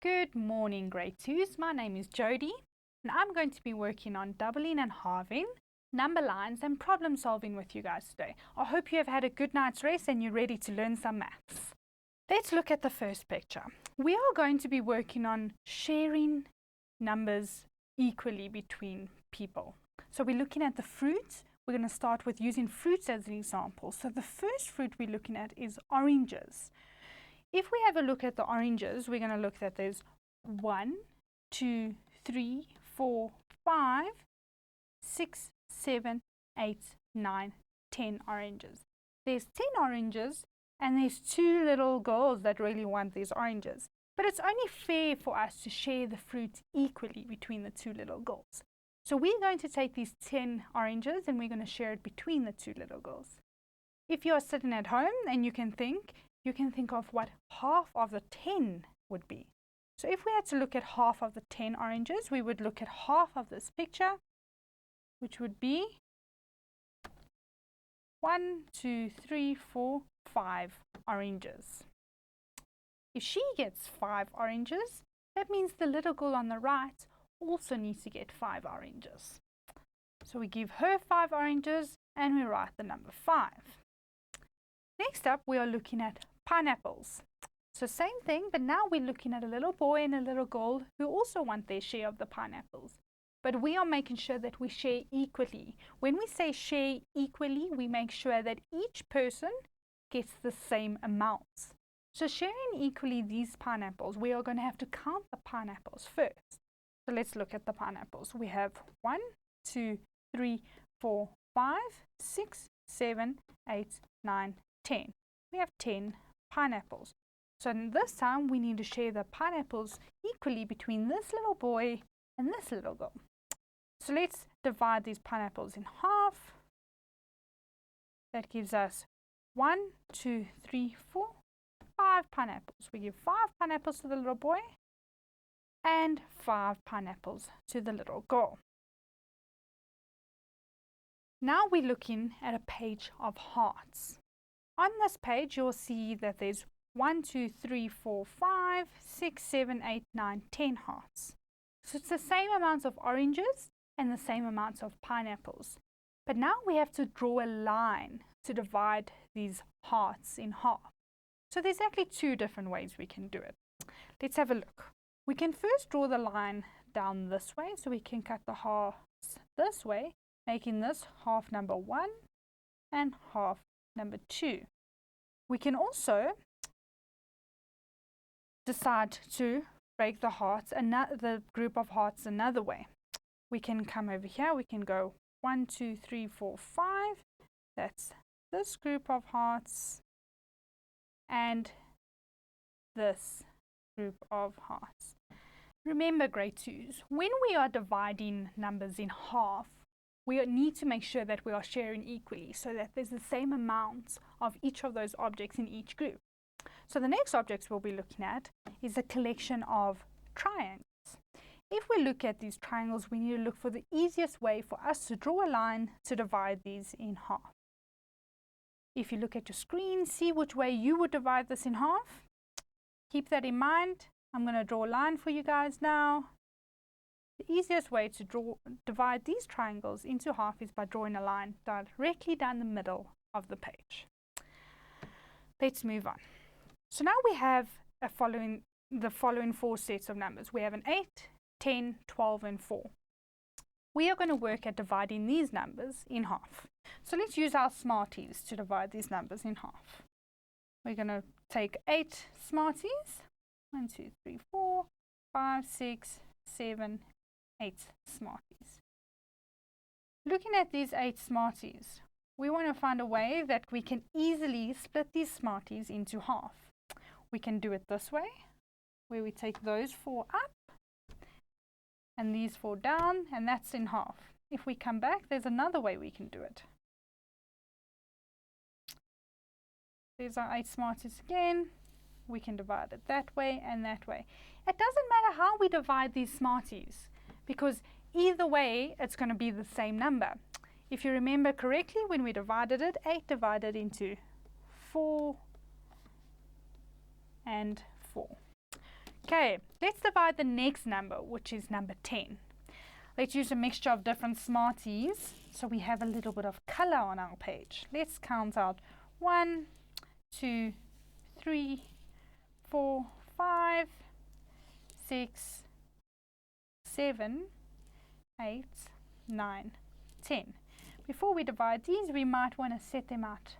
Good morning, grade 2s. My name is Jody, and I'm going to be working on doubling and halving, number lines, and problem solving with you guys today. I hope you have had a good night's rest and you're ready to learn some maths. Let's look at the first picture. We are going to be working on sharing numbers equally between people. So we're looking at the fruits. We're going to start with using fruits as an example. So the first fruit we're looking at is oranges. If we have a look at the oranges, we're going to look that there's 1, 2, 3, 4, 5, 6, 7, 8, 9, 10 oranges. There's 10 oranges and there's 2 little girls that really want these oranges. But it's only fair for us to share the fruit equally between the 2 little girls. So we're going to take these 10 oranges and we're going to share it between the 2 little girls. If you're sitting at home and you can think of what half of the 10 would be. So if we had to look at half of the 10 oranges, we would look at half of this picture, which would be 1, 2, 3, 4, 5 oranges. If she gets 5 oranges, that means the little girl on the right also needs to get 5 oranges. So we give her 5 oranges and we write the number 5. Next up, we are looking at pineapples. So same thing, but now we're looking at a little boy and a little girl who also want their share of the pineapples. But we are making sure that we share equally. When we say share equally, we make sure that each person gets the same amounts. So sharing equally these pineapples, we are going to have to count the pineapples first. So let's look at the pineapples. We have 1, 2, 3, 4, 5, 6, 7, 8, 9, 10. We have 10 pineapples. So this time we need to share the pineapples equally between this little boy and this little girl. So let's divide these pineapples in half. That gives us 1, 2, 3, 4, 5 pineapples. We give 5 pineapples to the little boy and 5 pineapples to the little girl. Now we're looking at a page of hearts. On this page, you'll see that there's 1, 2, 3, 4, 5, 6, 7, 8, 9, 10 hearts. So it's the same amounts of oranges and the same amounts of pineapples. But now we have to draw a line to divide these hearts in half. So there's actually 2 different ways we can do it. Let's have a look. We can first draw the line down this way, so we can cut the hearts this way, making this half number 1 and half number 2. We can also decide to break the hearts, the group of hearts another way. We can come over here, we can go 1, 2, 3, 4, 5. That's this group of hearts and this group of hearts. Remember, grade 2s, when we are dividing numbers in half, we need to make sure that we are sharing equally so that there's the same amount of each of those objects in each group. So the next objects we'll be looking at is a collection of triangles. If we look at these triangles, we need to look for the easiest way for us to draw a line to divide these in half. If you look at your screen, see which way you would divide this in half. Keep that in mind. I'm going to draw a line for you guys now. The easiest way to divide these triangles into half is by drawing a line directly down the middle of the page. Let's move on. So now we have the following 4 sets of numbers. We have an 8, 10, 12, and 4. We are going to work at dividing these numbers in half. So let's use our Smarties to divide these numbers in half. We're going to take 8 Smarties. 1, 2, 3, 4, 5, 6, 7, 8 Smarties. Looking at these 8 Smarties, we want to find a way that we can easily split these Smarties into half. We can do it this way, where we take those 4 up and these 4 down, and that's in half. If we come back, there's another way we can do it. There's our 8 Smarties again. We can divide it that way and that way. It doesn't matter how we divide these Smarties, because either way it's going to be the same number. If you remember correctly, when we divided it, 8 divided into 4 and 4. Okay, let's divide the next number, which is number 10. Let's use a mixture of different Smarties so we have a little bit of color on our page. Let's count out 1, 2, 3, 4, 5, 6, 7, 8, 9, 10. Before we divide these, we might want to set them out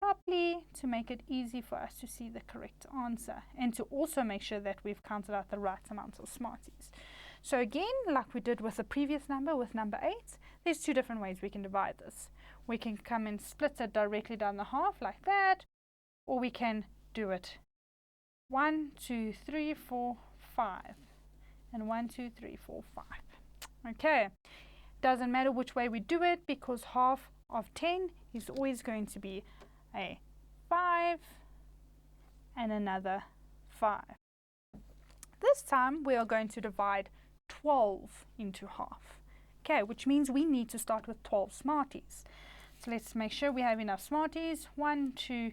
properly to make it easy for us to see the correct answer and to also make sure that we've counted out the right amount of Smarties. So again, like we did with the previous number, with number 8, there's two different ways we can divide this. We can come and split it directly down the half like that, or we can do it 1, 2, 3, 4, 5, and 1, 2, 3, 4, 5. Okay, doesn't matter which way we do it because half of 10 is always going to be a 5 and another 5. This time we are going to divide 12 into half. Okay, which means we need to start with 12 Smarties. So let's make sure we have enough Smarties. 1, 2,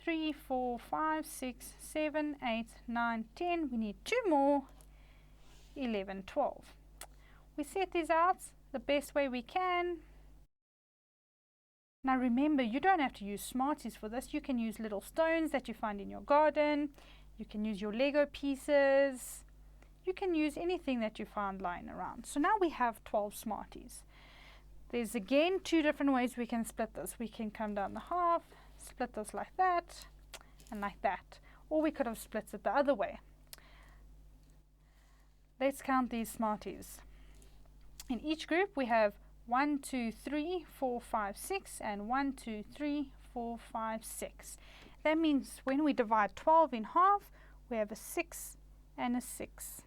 3, 4, 5, 6, 7, 8, 9, 10. We need 2 more. 11, 12. We set these out the best way we can. Now remember, you don't have to use Smarties for this. You can use little stones that you find in your garden. You can use your Lego pieces. You can use anything that you find lying around. So now we have 12 Smarties. There's again two different ways we can split this. We can come down the half, split this like that, and like that. Or we could have split it the other way. Let's count these Smarties. In each group we have 1, 2, 3, 4, 5, 6, and 1, 2, 3, 4, 5, 6. That means when we divide 12 in half, we have a 6 and a 6.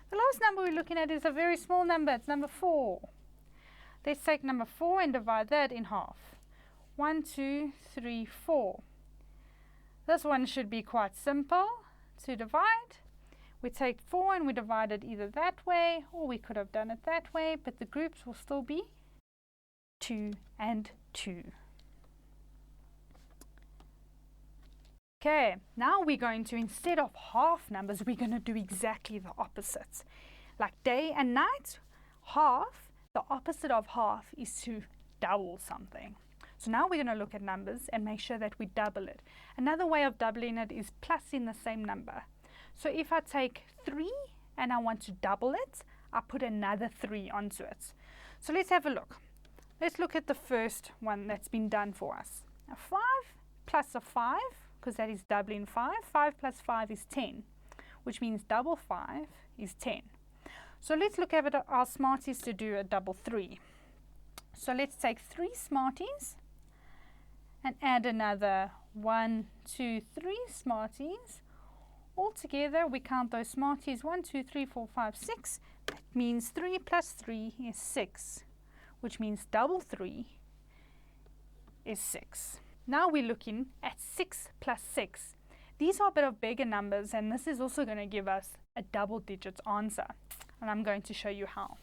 The last number we're looking at is a very small number. It's number 4. Let's take number 4 and divide that in half. 1, 2, 3, 4. This one should be quite simple to divide. We take 4 and we divide it either that way, or we could have done it that way, but the groups will still be 2 and 2. Okay, now we're going to, instead of half numbers, we're going to do exactly the opposite. Like day and night, half, the opposite of half is to double something. So now we're going to look at numbers and make sure that we double it. Another way of doubling it is plus in the same number. So if I take 3 and I want to double it, I put another 3 onto it. So let's have a look. Let's look at the first one that's been done for us. A 5 plus a 5, because that is doubling 5. 5 plus 5 is 10, which means double 5 is 10. So let's look at our Smarties to do a double 3. So let's take 3 Smarties and add another 1, 2, 3 Smarties. Altogether, we count those Smarties 1, 2, 3, 4, 5, 6. That means 3 plus 3 is 6, which means double 3 is 6. Now we're looking at 6 plus 6. These are a bit of bigger numbers, and this is also going to give us a double digit answer. And I'm going to show you how.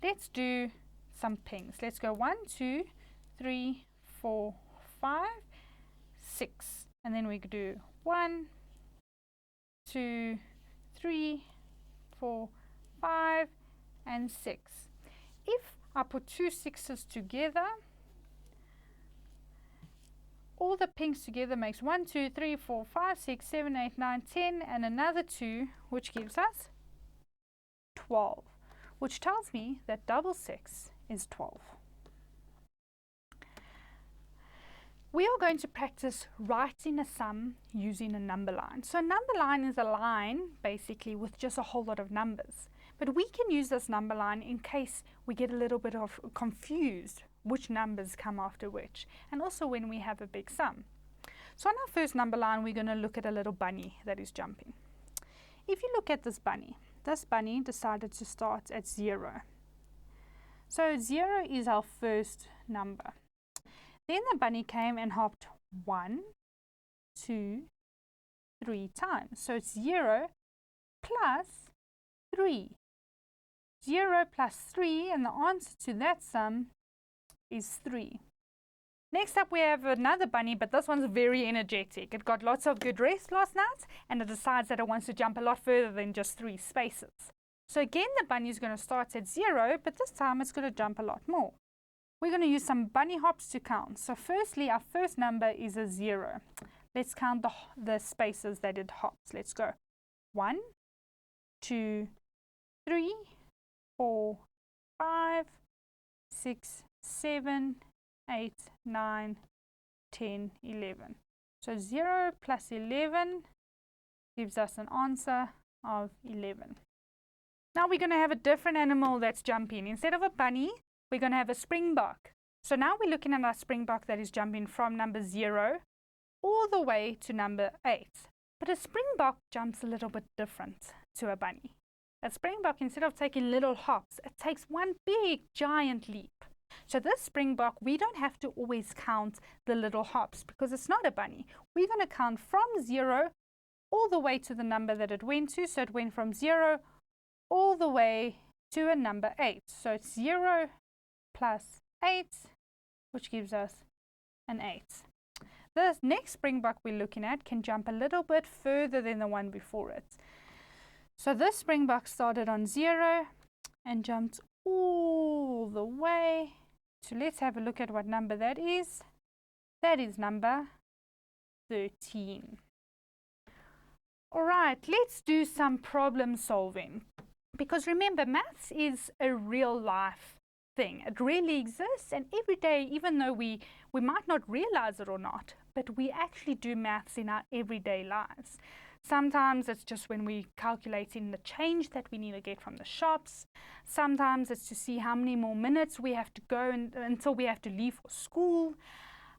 Let's do some pings. Let's go 1, 2, 3, 4, 5, 6. And then we do 1, 2, 3, 4, 5, and 6. If I put 2 6s together, all the pinks together makes 1, 2, 3, 4, 5, 6, 7, 8, 9, 10, and another 2, which gives us 12, which tells me that double 6 is 12. We are going to practice writing a sum using a number line. So a number line is a line basically with just a whole lot of numbers. But we can use this number line in case we get a little bit of confused which numbers come after which, and also when we have a big sum. So on our first number line, we're going to look at a little bunny that is jumping. If you look at this bunny decided to start at 0. So 0 is our first number. Then the bunny came and hopped 1, 2, 3 times. So it's 0 plus 3. 0 plus 3, and the answer to that sum is 3. Next up we have another bunny, but this one's very energetic. It got lots of good rest last night and it decides that it wants to jump a lot further than just 3 spaces. So again, the bunny is going to start at 0, but this time it's going to jump a lot more. We're going to use some bunny hops to count. So firstly, our first number is a 0. Let's count the spaces that it hops. Let's go. 1, 2, 3, 4, 5, 6, 7, 8, 9, 10, 11. So 0 plus 11 gives us an answer of 11. Now we're going to have a different animal that's jumping. Instead of a bunny, we're going to have a springbok. So now we're looking at our springbok that is jumping from number 0 all the way to number 8. But a springbok jumps a little bit different to a bunny. A springbok, instead of taking little hops, it takes one big giant leap. So this springbok, we don't have to always count the little hops because it's not a bunny. We're going to count from 0 all the way to the number that it went to. So it went from 0 all the way to a number 8. So it's 0 plus 8, which gives us an 8. The next springbok we're looking at can jump a little bit further than the one before it. So this springbok started on 0 and jumped all the way to, let's have a look at what number that is. That is number 13. All right, let's do some problem solving. Because remember, maths is a real life thing. It really exists, and every day, even though we might not realize it or not, but we actually do maths in our everyday lives. Sometimes it's just when we're calculating the change that we need to get from the shops. Sometimes it's to see how many more minutes we have to go until we have to leave for school.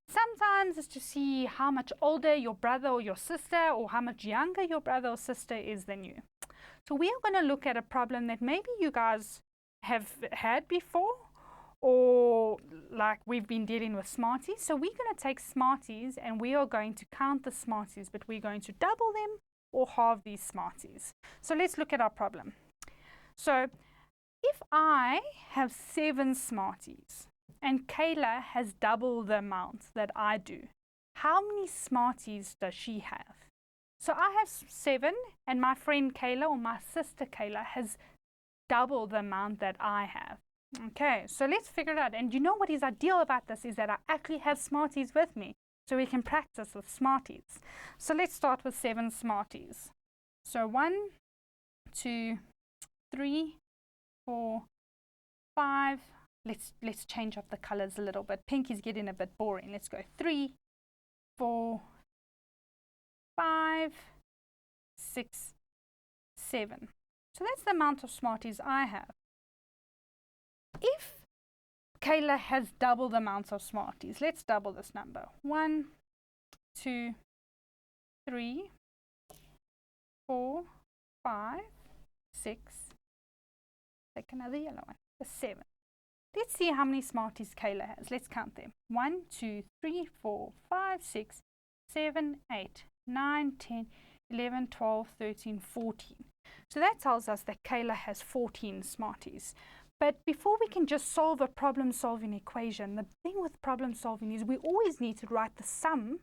Sometimes it's to see how much older your brother or your sister, or how much younger your brother or sister is than you. So we are going to look at a problem that maybe you guys have had before, or like we've been dealing with Smarties. So we're going to take Smarties and we are going to count the Smarties, but we're going to double them or halve these Smarties. So let's look at our problem. So if I have 7 Smarties and Kayla has double the amount that I do, how many Smarties does she have? So I have 7 and my friend Kayla or my sister Kayla has double the amount that I have. Okay, so let's figure it out. And you know what is ideal about this is that I actually have Smarties with me, so we can practice with Smarties. So let's start with 7 Smarties. So 1, 2, 3, 4, 5. Let's change up the colors a little bit. Pink is getting a bit boring. Let's go 3, 4, 5, 6, 7. So that's the amount of Smarties I have. If Kayla has double the amount of Smarties, let's double this number. 1, 2, 3, 4, 5, 6. Take another yellow one. 7. Let's see how many Smarties Kayla has. Let's count them. 1, 2, 3, 4, 5, 6, 7, 8, 9, 10, 11, 12, 13, 14. So that tells us that Kayla has 14 Smarties. But before we can just solve a problem-solving equation, the thing with problem-solving is we always need to write the sum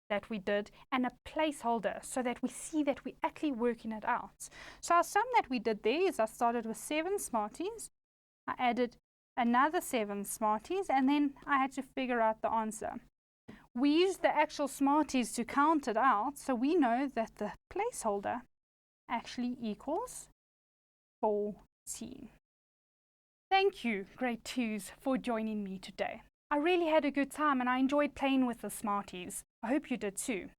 that we did and a placeholder so that we see that we're actually working it out. So our sum that we did there is I started with 7 Smarties, I added another 7 Smarties, and then I had to figure out the answer. We used the actual Smarties to count it out, so we know that the placeholder actually equals 14. Thank you, grade 2s, for joining me today. I really had a good time and I enjoyed playing with the Smarties. I hope you did too.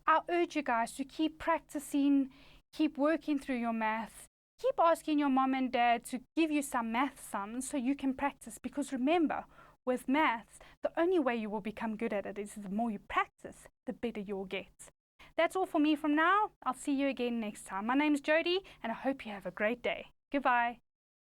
I urge you guys to keep practicing, keep working through your math, keep asking your mom and dad to give you some math sums so you can practice, because remember, with maths, the only way you will become good at it is the more you practice, the better you'll get. That's all for me from now. I'll see you again next time. My name's Jody and I hope you have a great day. Goodbye.